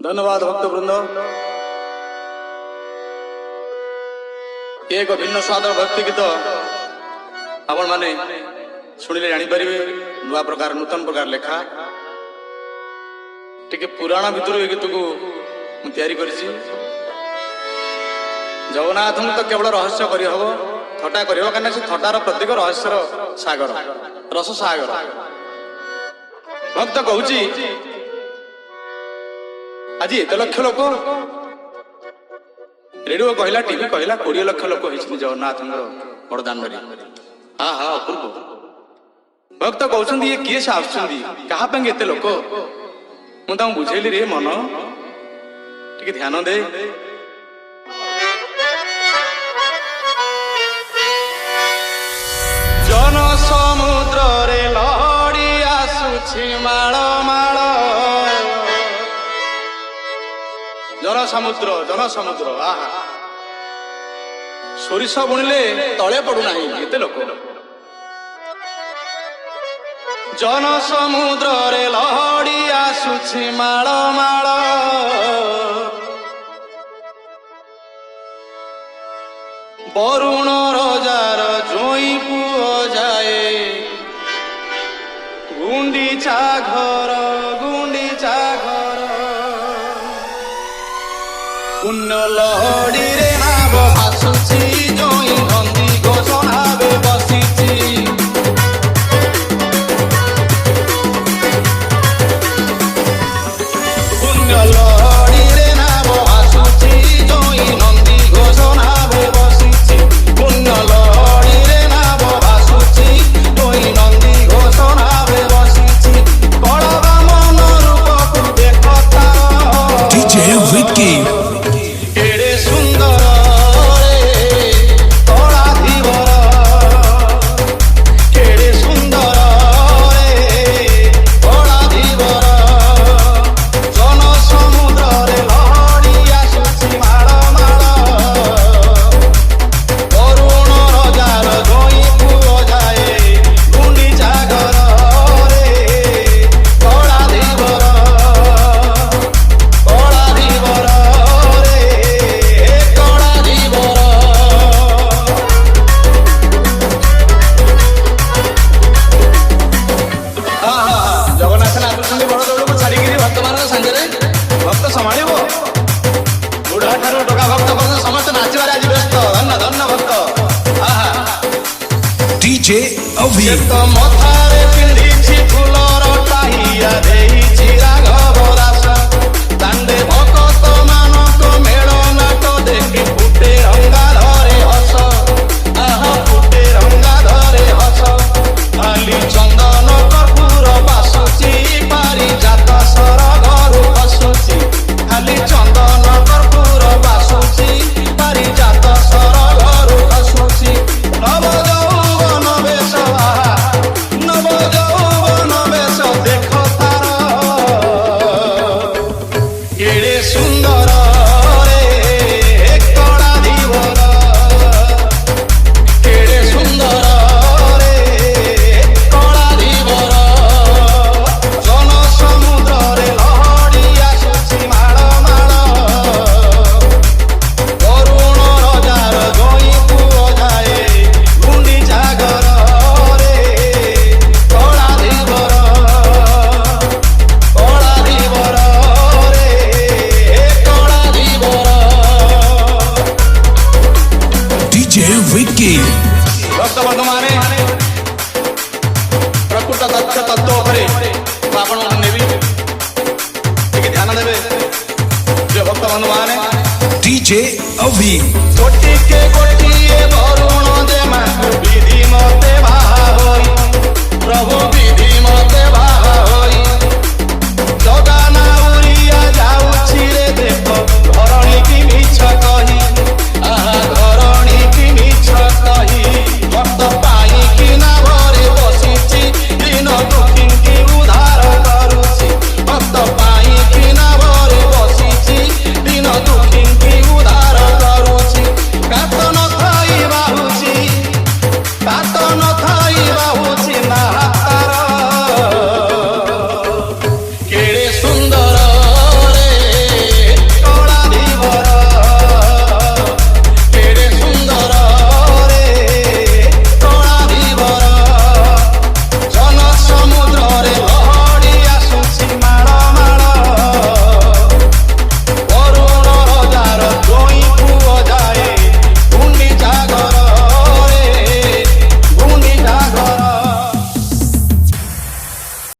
धन्यवाद भक्तवृंद। एक भिन्न स्वाद भक्ति गीत आपण माने शुणिले जापर नुआ प्रकार नूतन प्रकार लेखा टिके पुराण भितर ए गीत को तैयारी करिछि। जगन्नाथ तो केवल रहस्य करहब थटा कर कहीं थटार प्रतीक रहस्यर सागर रस सागर। भक्त कहूँ आज एत लक्ष लोक रेडियो कहला टीवी कहला 20 लाख लोक होती जगन्नाथ बड़दान हाँ हाँ अपूर्व। भक्त कहते ये किए से आसपाई एत लोक मुझे बुझेली रे मन टे ध्यान दे। जन समुद्र रे लहड़ी आसुछि माळ माळ। जन समुद्र आहा सोरिष बुणिले तले पड़ुना एते लोक। जन समुद्र रे लहड़ी आसुछि माळ माळ। वरुण रजार जोई पुओ जाए गुंडीचा घर पुण्य लहड़ी रे नाव भासुछि जोई नंदी घोषणावे बसिछि। पुण्य लहड़ी रे नाव भासुछि जोई नंदी घोषणावे बसिछि। पुण्य लहड़ी रे नाव भासुछि जोई नंदी घोषणावे बसिछि। बड़वा मन रूपକୁ देखता DJ Vicky DJ Avi मथारे पिंधिछि फुलर टाहिया देइछि राघव दास। दांडे भक्त मानक मेल नाट देखि फुटे रंगा धरे हस। आहा फुटे रंगा धरे हस। आली चंदन कर्पूर बासुछि पारिजात सर घरु हसुछि। खाली चंदन कर्पूर बासुछि पारिजात सर घरु हसुछि। नव भक्त बंधु माने प्रकृत तथ्य तत्व उपरे आपण नेबी ध्यान देवे। जो भक्त बंधु माने DJ Avi कोटि के कोटि वरुण जेमा विधि मते